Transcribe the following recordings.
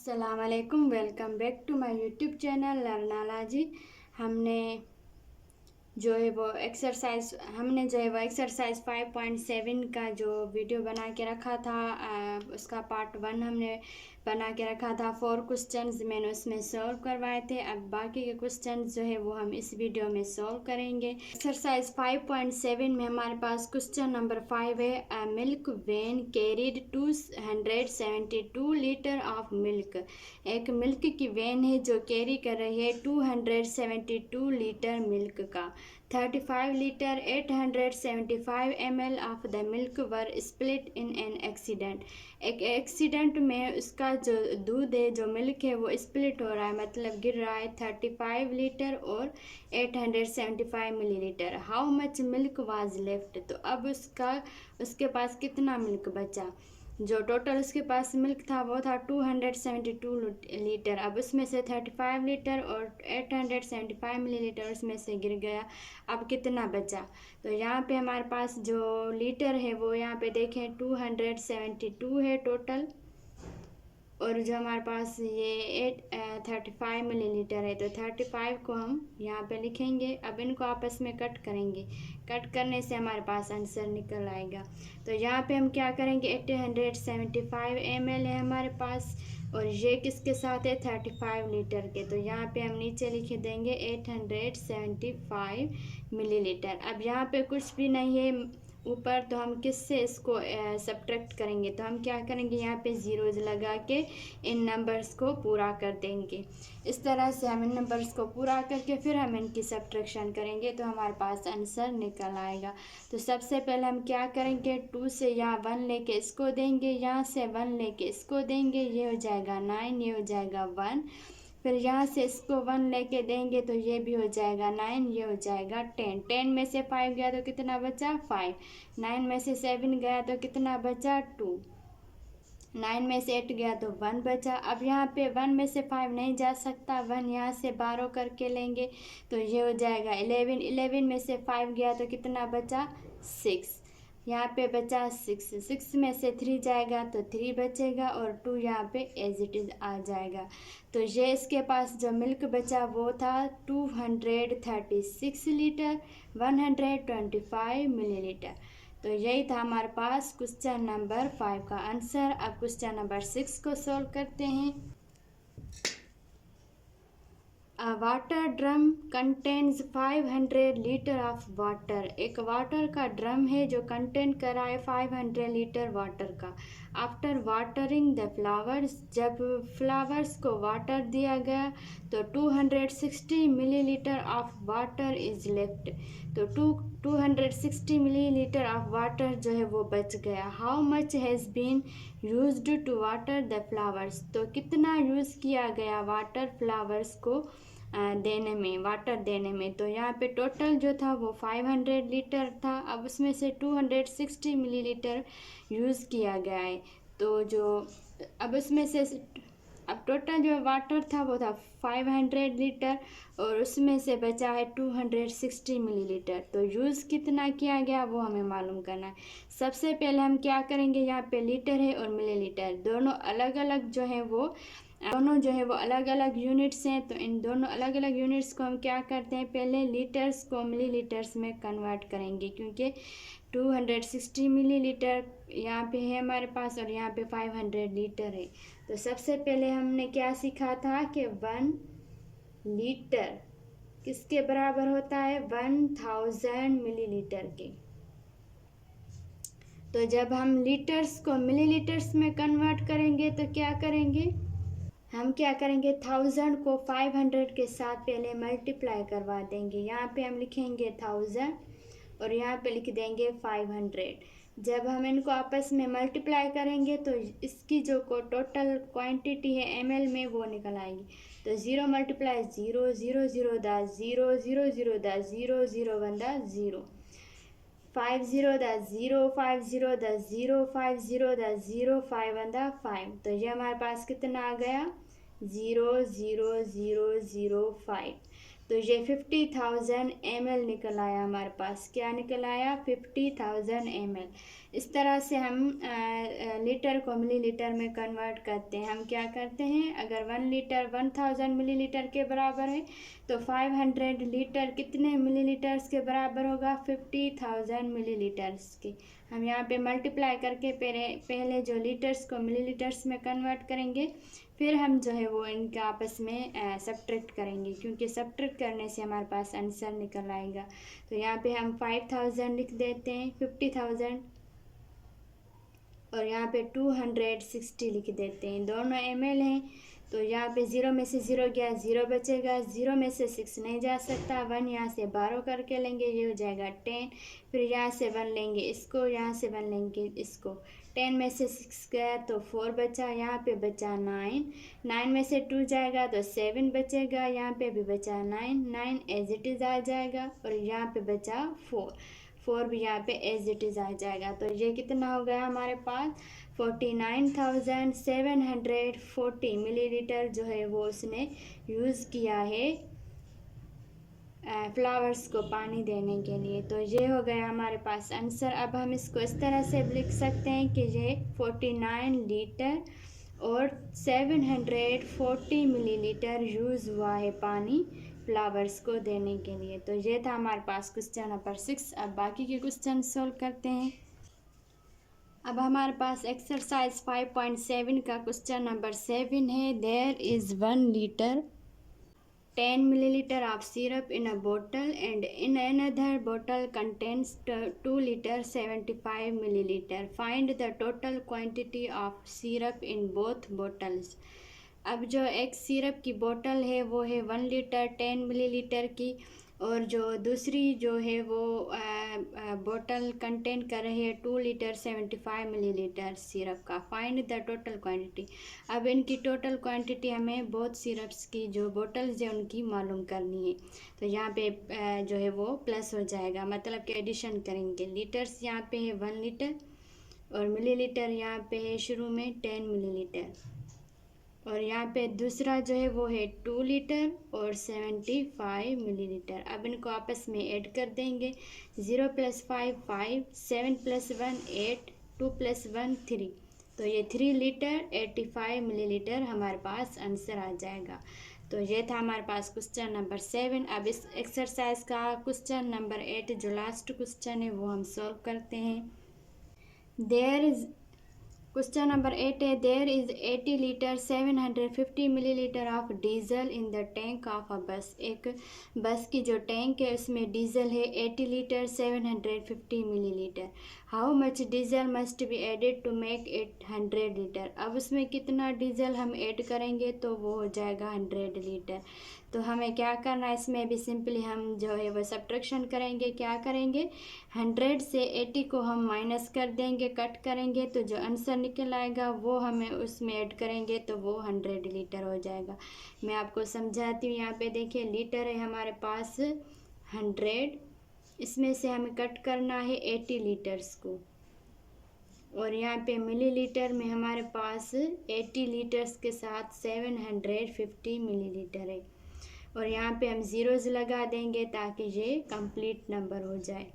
अस्सलाम वालेकुम, welcome back to my YouTube channel Learnala ji. हमने जो है वो एक्सरसाइज 5.7 का जो वीडियो बना के रखा था, उसका पार्ट 1 हमने बना के रखा था। 4 क्वेश्चंस मैंने उसमें सॉल्व करवाए थे। अब बाकी के क्वेश्चंस जो है वो हम इस वीडियो में सॉल्व करेंगे। एक्सरसाइज 5.7 में हमारे पास क्वेश्चन नंबर 5 है, milk van carried 272 litre of milk. एक मिल्क की वैन है जो कैरी कर रही है 272 लीटर मिल्क का। 35 litre 875 ml of the milk were split in an accident. एक एक्सीडेंट में उसका जो दूध है, जो मिल्क है, वो स्प्लिट हो रहा है, मतलब गिर रहा है 35 लीटर और 875 millilitre. How much milk was left. तो अब उसके पास कितना मिल्क बचा। जो टोटल उसके पास मिल्क था वो था 272 लीटर। अब उसमें से 35 लीटर और 875 मिलीलीटर उसमें से गिर गया। अब कितना बचा। तो यहाँ पे हमारे पास जो लीटर है वो यहाँ पे देखें 272 है टोटल, और जो हमारे पास ये 35 मिलीलीटर है, तो 35 को हम यहाँ पे लिखेंगे। अब इनको आपस में कट करेंगे, कट करने से हमारे पास आंसर निकल आएगा। तो यहाँ पे हम क्या करेंगे, 875 ml है हमारे पास, और ये किसके साथ है 35 लीटर के। तो यहाँ पे हम नीचे लिख देंगे 875 मिलीलीटर। अब यहाँ पे कुछ भी नहीं है ऊपर, तो हम किससे इसको सब्ट्रैक्ट करेंगे। तो हम क्या करेंगे, यहाँ पे ज़ीरोज़ लगा के इन नंबर्स को पूरा कर देंगे। इस तरह से हम इन नंबर्स को पूरा करके फिर हम इनकी सब्ट्रैक्शन करेंगे तो हमारे पास आंसर निकल आएगा। तो सबसे पहले हम क्या करेंगे, 2 से यहाँ 1 लेके इसको देंगे, यहाँ से 1 लेके इसको देंगे, ये हो जाएगा 9, ये हो जाएगा 1। फिर यहाँ से इसको 1 लेके देंगे तो ये भी हो जाएगा 9, ये हो जाएगा 10। 10 में से 5 गया तो कितना बचा 5। 9 में से 7 गया तो कितना बचा 2। 9 में से 8 गया तो 1 बचा। अब यहाँ पे 1 में से 5 नहीं जा सकता, 1 यहाँ से 12 करके लेंगे तो ये हो जाएगा 11। 11 में से 5 गया तो कितना बचा 6। यहाँ पे बचा 6। 6 में से 3 जाएगा तो 3 बचेगा, और 2 यहाँ पे एज इट इज़ आ जाएगा। तो ये इसके पास जो मिल्क बचा वो था 236 लीटर 125 मिलीलीटर। तो यही था हमारे पास क्वेश्चन नंबर 5 का आंसर। अब क्वेश्चन नंबर 6 को सॉल्व करते हैं। A water drum contains 500 litre of water. एक वाटर का ड्रम है जो कंटेन कर रहा है 500 लीटर वाटर का। आफ्टर वाटरिंग द फ्लावर्स, जब फ्लावर्स को वाटर दिया गया तो 260 millilitre of water is left. तो 260 मिलीलीटर ऑफ वाटर जो है वो बच गया। How much has been used to water the flowers. तो कितना यूज़ किया गया वाटर फ्लावर्स को देने में, वाटर देने में। तो यहाँ पे टोटल जो था वो 500 लीटर था। अब उसमें से 260 मिलीलीटर यूज़ किया गया है। तो जो अब उसमें से अब टोटल जो वाटर था वो था 500 लीटर, और उसमें से बचा है 260 मिलीलीटर। तो यूज़ कितना किया गया वो हमें मालूम करना है। सबसे पहले हम क्या करेंगे, यहाँ पे लीटर है और मिलीलीटर दोनों अलग अलग जो है वो अलग अलग यूनिट्स हैं। तो इन दोनों अलग अलग यूनिट्स को हम क्या करते हैं, पहले लीटर्स को मिलीलीटर्स में कन्वर्ट करेंगे, क्योंकि 260 मिलीलीटर यहाँ पे है हमारे पास और यहाँ पे 500 लीटर है। तो सबसे पहले हमने क्या सीखा था कि 1 लीटर किसके बराबर होता है, 1000 मिलीलीटर के। तो जब हम लीटर्स को मिलीलीटर्स में कन्वर्ट करेंगे तो क्या करेंगे, हम क्या करेंगे 1000 को 500 के साथ पहले मल्टीप्लाई करवा देंगे। यहाँ पे हम लिखेंगे 1000 और यहाँ पे लिख देंगे 500। जब हम इनको आपस में मल्टीप्लाई करेंगे तो इसकी जो टोटल क्वांटिटी है ml में वो निकल आएगी। तो 0 मल्टीप्लाई 0, 0 0 दा 0, 0 0 दा 0, 0 1 दा 0, 5 0 दा 0, 5 0 दा 0, 5 0 दा 0, 5 1 दा 5। तो ये हमारे पास कितना आ गया 0 0 0 0 5। तो ये 50,000 ml निकल आया हमारे पास। क्या निकल आया? 50,000 ml। इस तरह से हम लीटर को मिलीलीटर में कन्वर्ट करते हैं। हम क्या करते हैं, अगर 1 लीटर 1000 मिलीलीटर के बराबर है तो 500 लीटर कितने मिलीलीटर्स के बराबर होगा? 50,000 मिलीलीटर्स के। हम यहाँ पे मल्टीप्लाई करके पहले जो लीटर्स को मिलीलीटर्स में कन्वर्ट करेंगे, फिर हम जो है वो इनके आपस में सब्ट्रैक्ट करेंगे, क्योंकि सब्ट्रैक्ट करने से हमारे पास आंसर निकल आएगा। तो यहाँ पे हम 5000 लिख देते हैं, 50,000, और यहाँ पे 260 लिख देते हैं। दोनों ml हैं, तो यहाँ पे 0 में से 0 गया, 0 बचेगा। 0 में से 6 नहीं जा सकता, 1 यहाँ से 12 करके लेंगे, ये हो जाएगा 10। फिर यहाँ से 1 लेंगे इसको, यहाँ से 1 लेंगे इसको। 10 में से 6 गया तो 4 बचा, यहाँ पे बचा 9। 9 में से 2 जाएगा तो 7 बचेगा, यहाँ पे भी बचा 9 एज इट इज़ आ जाएगा, और यहाँ पे बचा 4 भी यहाँ पे एज इट इज़ आ जाएगा। तो ये कितना हो गया हमारे पास? 49,740 मिलीलीटर जो है वो उसने यूज़ किया है फ्लावर्स को पानी देने के लिए। तो ये हो गया हमारे पास आंसर। अब हम इसको इस तरह से लिख सकते हैं कि ये 49 लीटर और 740 मिलीलीटर यूज़ हुआ है पानी फ्लावर्स को देने के लिए। तो ये था हमारे पास क्वेश्चन नंबर 6। अब बाकी के क्वेश्चन सॉल्व करते हैं। अब हमारे पास एक्सरसाइज 5.7 का क्वेश्चन नंबर 7 है। There is 1 litre 10 milliliter of syrup in a bottle and in another bottle contains 2 liter 75 milliliter. Find the total quantity of syrup in both bottles. अब जो एक सिरप की बोतल है वो है 1 लीटर 10 मिलीलीटर की, और जो दूसरी जो है वो बोतल कंटेन कर रही है 2 लीटर 75 मिलीलीटर सिरप का। Find the total quantity. अब इनकी टोटल क्वांटिटी हमें बहुत सिरप्स की जो बोतल्स है उनकी मालूम करनी है। तो यहाँ पे जो है वो प्लस हो जाएगा, मतलब कि एडिशन करेंगे। लीटर्स यहाँ पे है 1 लीटर, और मिलीलीटर यहाँ पे है शुरू में 10 मिलीलीटर, और यहाँ पे दूसरा जो है वो है 2 लीटर और 75 मिलीलीटर। अब इनको आपस में ऐड कर देंगे। 0 + 5 5, 7 + 1 8, 2 + 1 3। तो ये 3 लीटर 85 मिलीलीटर हमारे पास आंसर आ जाएगा। तो ये था हमारे पास क्वेश्चन नंबर 7। अब इस एक्सरसाइज का क्वेश्चन नंबर 8 जो लास्ट क्वेश्चन है वो हम सॉल्व करते हैं। देयर इज क्वेश्चन नंबर 8 है। There is 80 litre 750 millilitre of diesel in the tank of a bus. एक बस की जो टैंक है उसमें डीजल है 80 litre 750 millilitre. How much diesel must be added to make it 100 litre. अब उसमें कितना डीजल हम ऐड करेंगे तो वो हो जाएगा 100 लीटर। तो हमें क्या करना है, इसमें भी सिंपली हम जो है वो सब्ट्रैक्शन करेंगे। क्या करेंगे, 100 से 80 को हम माइनस कर देंगे, कट करेंगे, तो जो आंसर निकल आएगा वो हमें उसमें ऐड करेंगे तो वो 100 लीटर हो जाएगा। मैं आपको समझाती हूँ। यहाँ पे देखिए लीटर है हमारे पास 100, इसमें से हमें कट करना है 80 लीटर्स को, और यहाँ पे मिलीलीटर में हमारे पास 80 लीटर्स के साथ 750 मिलीलीटर है, और यहाँ पे हम ज़ीरोज़ लगा देंगे ताकि ये कंप्लीट नंबर हो जाए।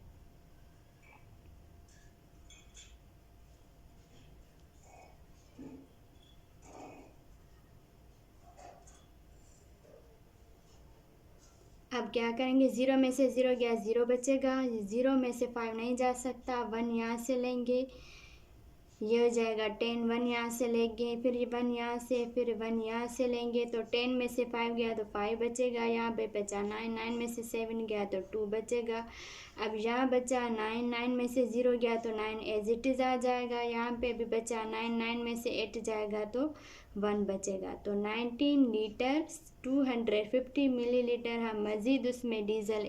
अब क्या करेंगे, 0 में से 0 गया, 0 बचेगा। 0 में से 5 नहीं जा सकता, 1 यहाँ से लेंगे, ये हो जाएगा 10। 1 यहाँ से लेंगे, फिर 1 यहाँ से, फिर 1 यहाँ से लेंगे, तो 10 में से 5 गया तो 5 बचेगा। यहाँ पे बचा 9, 9 में से 7 गया तो 2 बचेगा। अब यहाँ बचा 9, 9 में से 0 गया तो 9 एज इट इज़ आ जाएगा। यहाँ पे भी बचा 9, 9 में से 8 जाएगा तो 1 बचेगा। तो 19 लीटर 250 मिलीलीटर हम मज़ीद उसमें डीजल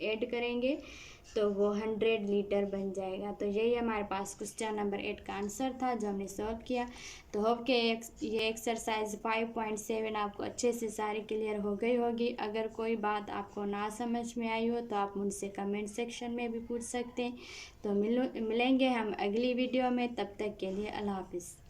ऐड करेंगे तो वो 100 लीटर बन जाएगा। तो यही हमारे पास क्वेश्चन नंबर 8 का आंसर था जो हमने सॉल्व किया। तो होप के ये एक्सरसाइज 5.7 आपको अच्छे से सारी क्लियर हो गई होगी। अगर कोई बात आपको ना समझ में आई हो तो आप मुझसे कमेंट सेक्शन में भी पूछ सकते हैं। तो मिलेंगे हम अगली वीडियो में, तब तक के लिए अल्लाह हाफिज़।